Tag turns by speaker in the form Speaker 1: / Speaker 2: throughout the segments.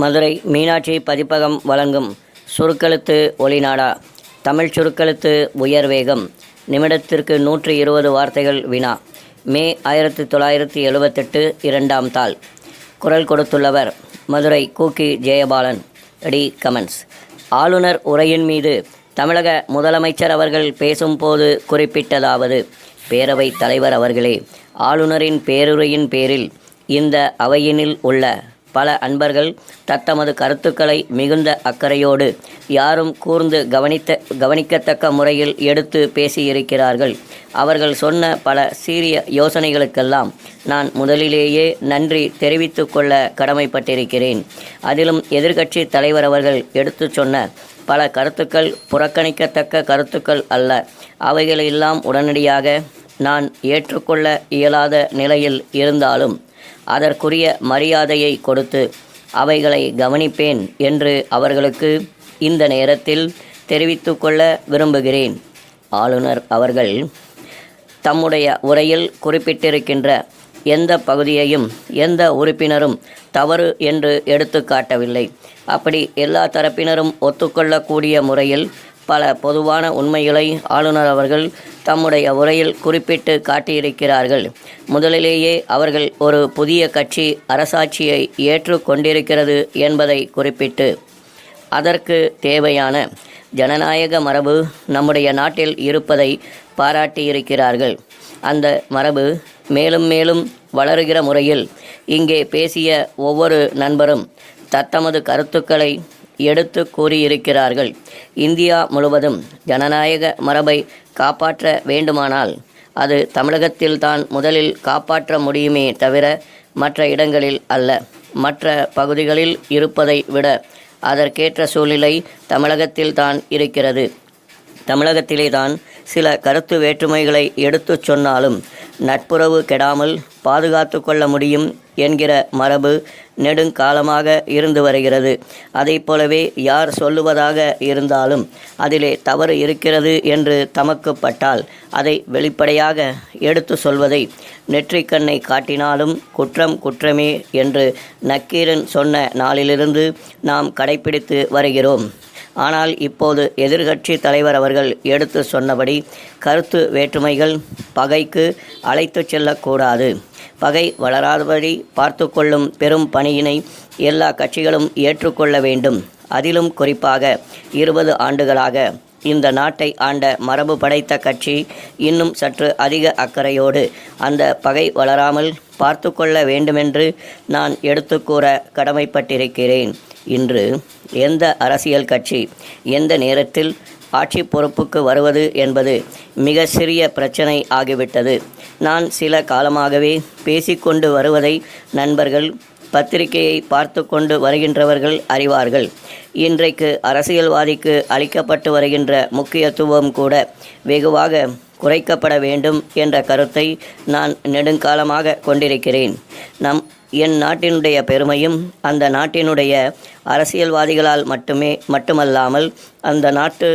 Speaker 1: மதுரை மீனாட்சி பதிப்பகம் வழங்கும் சுருக்கெழுத்து ஒளிநாடா. தமிழ் சுருக்கெழுத்து உயர்வேகம். நிமிடத்திற்கு 120 வார்த்தைகள் வினா. மே 1978 2ஆம் தாள். குரல் கொடுத்துள்ளவர் மதுரை கூக்கி ஜெயபாலன். The comments. ஆளுநர் உரையின் மீது தமிழக முதலமைச்சர் அவர்கள் பேசும்போது குறிப்பிட்டதாவது: பேரவைத் தலைவர் அவர்களே, ஆளுநரின் பேருரையின் பேரில் இந்த அவையினில் உள்ள பல அன்பர்கள் தத்தமது கருத்துக்களை மிகுந்த அக்கறையோடு யாரும் கூர்ந்து கவனிக்கத்தக்க முறையில் எடுத்து பேசியிருக்கிறார்கள். அவர்கள் சொன்ன பல சீரிய யோசனைகளுக்கெல்லாம் நான் முதலிலேயே நன்றி தெரிவித்து கொள்ள கடமைப்பட்டிருக்கிறேன். அதிலும் எதிர்க்கட்சி தலைவர் அவர்கள் எடுத்து சொன்ன பல கருத்துக்கள் புறக்கணிக்கத்தக்க கருத்துக்கள் அல்ல. அவைகளெல்லாம் உடனடியாக நான் ஏற்றுக்கொள்ள இயலாத நிலையில் இருந்தாலும் அதற்குரிய மரியாதையை கொடுத்து அவைகளை கவனிப்பேன் என்று அவர்களுக்கு இந்த நேரத்தில் தெரிவித்து கொள்ள விரும்புகிறேன். ஆளுநர் அவர்கள் தம்முடைய உரையில் குறிப்பிட்டிருக்கின்ற எந்த பகுதியையும் எந்த உறுப்பினரும் தவறு என்று எடுத்து காட்டவில்லை. அப்படி எல்லா தரப்பினரும் ஒத்துக்கொள்ளக்கூடிய முறையில் பல பொதுவான உண்மைகளை ஆளுநர் அவர்கள் தம்முடைய உரையில் குறிப்பிட்டு காட்டியிருக்கிறார்கள். முதலிலேயே அவர்கள் ஒரு புதிய கட்சி அரசாட்சியை ஏற்றுக்கொண்டிருக்கிறது என்பதை குறிப்பிட்டு அதற்கு தேவையான ஜனநாயக மரபு நம்முடைய நாட்டில் இருப்பதை பாராட்டியிருக்கிறார்கள். அந்த மரபு மேலும் மேலும் வளருகிற முறையில் இங்கே பேசிய ஒவ்வொரு நண்பரும் தத்தமது கருத்துக்களை எடுத்து கூறியிருக்கிறார்கள். இந்தியா முழுவதும் ஜனநாயக மரபை காப்பாற்ற வேண்டுமானால் அது தமிழகத்தில்தான் முதலில் காப்பாற்ற முடியுமே தவிர மற்ற இடங்களில் அல்ல. மற்ற பகுதிகளில் இருப்பதை விட அதற்கேற்ற சூழ்நிலை தமிழகத்தில்தான் இருக்கிறது. தமிழகத்திலே தான் சில கருத்து வேற்றுமைகளை எடுத்து சொன்னாலும் நட்புறவு கெடாமல் பாதுகாத்து கொள்ள முடியும் என்கிற மரபு நெடுங்காலமாக இருந்து வருகிறது. அதை போலவே யார் சொல்லுவதாக இருந்தாலும் அதிலே தவறு இருக்கிறது என்று தமக்கு பட்டால் அதை வெளிப்படையாக எடுத்து சொல்வதை நெற்றிக்கண்ணை காட்டினாலும் குற்றம் குற்றமே என்று நக்கீரன் சொன்ன நாளிலிருந்து நாம் கடைப்பிடித்து வருகிறோம். ஆனால் இப்போது எதிர்க்கட்சி தலைவர் அவர்கள் எடுத்து சொன்னபடி கருத்து வேற்றுமைகள் பகைக்கு அழைத்து செல்லக்கூடாது. பகை வளராதபடி பார்த்து கொள்ளும் பெரும் பணியினை எல்லா கட்சிகளும் ஏற்றுக்கொள்ள வேண்டும். அதிலும் குறிப்பாக 20 ஆண்டுகளாக இந்த நாட்டை ஆண்ட மரபு படைத்த கட்சி இன்னும் சற்று அதிக அக்கறையோடு அந்த பகை வளராமல் பார்த்து கொள்ள வேண்டுமென்று நான் எடுத்து கூற கடமைப்பட்டிருக்கிறேன். இன்று எந்த அரசியல் கட்சி எந்த நேரத்தில் ஆட்சி பொறுப்புக்கு வருவது என்பது மிக சிறிய பிரச்சனை ஆகிவிட்டது. நான் சில காலமாகவே பேசிக்கொண்டு வருவதை நண்பர்கள் பத்திரிகையை பார்த்து கொண்டு வருகின்றவர்கள் அறிவார்கள். இன்றைக்கு அரசியல்வாதிக்கு அளிக்கப்பட்டு வருகின்ற முக்கியத்துவம் கூட வெகுவாக குறைக்கப்பட வேண்டும் என்ற கருத்தை நான் நெடுங்காலமாக கொண்டிருக்கிறேன். என் நாட்டினுடைய பெருமையும் அந்த நாட்டினுடைய அரசியல்வாதிகளால் மட்டுமல்லாமல் அந்த நாட்டு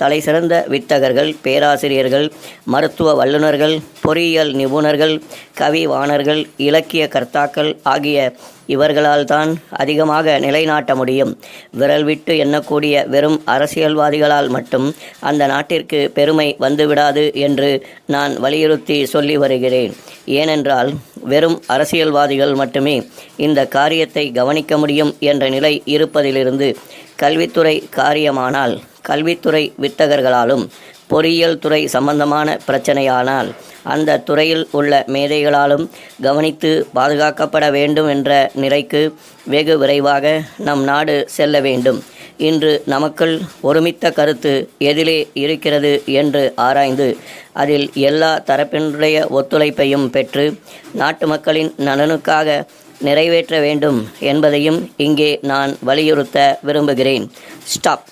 Speaker 1: தலைசிறந்த வித்தகர்கள், பேராசிரியர்கள், மருத்துவ வல்லுநர்கள், பொறியியல் நிபுணர்கள், கவிவாணர்கள், இலக்கிய கர்த்தாக்கள் ஆகிய இவர்களால் தான் அதிகமாக நிலைநாட்ட முடியும். விரல் விட்டு எண்ணக்கூடிய வெறும் அரசியல்வாதிகளால் மட்டும் அந்த நாட்டிற்கு பெருமை வந்துவிடாது என்று நான் வலியுறுத்தி சொல்லி வருகிறேன். ஏனென்றால் வெறும் அரசியல்வாதிகள் மட்டுமே இந்த காரியத்தை கவனிக்க முடியும் என்ற நிலை இருப்பதிலிருந்து கல்வித்துறை காரியமானால் கல்வித்துறை வித்தகர்களாலும், பொறியியல் துறை சம்பந்தமான பிரச்சனையானால் அந்த துறையில் உள்ள மேதைகளாலும் கவனித்து பாதுகாக்கப்பட வேண்டும் என்ற நிலைக்கு வெகு விரைவாக நம் நாடு செல்ல வேண்டும். இன்று நமக்குள் ஒருமித்த கருத்து எதிலே இருக்கிறது என்று ஆராய்ந்து அதில் எல்லா தரப்பினுடைய ஒத்துழைப்பையும் பெற்று நாட்டு மக்களின் நலனுக்காக நிறைவேற்ற வேண்டும் என்பதையும் இங்கே நான் வலியுறுத்த விரும்புகிறேன். ஸ்டாப்.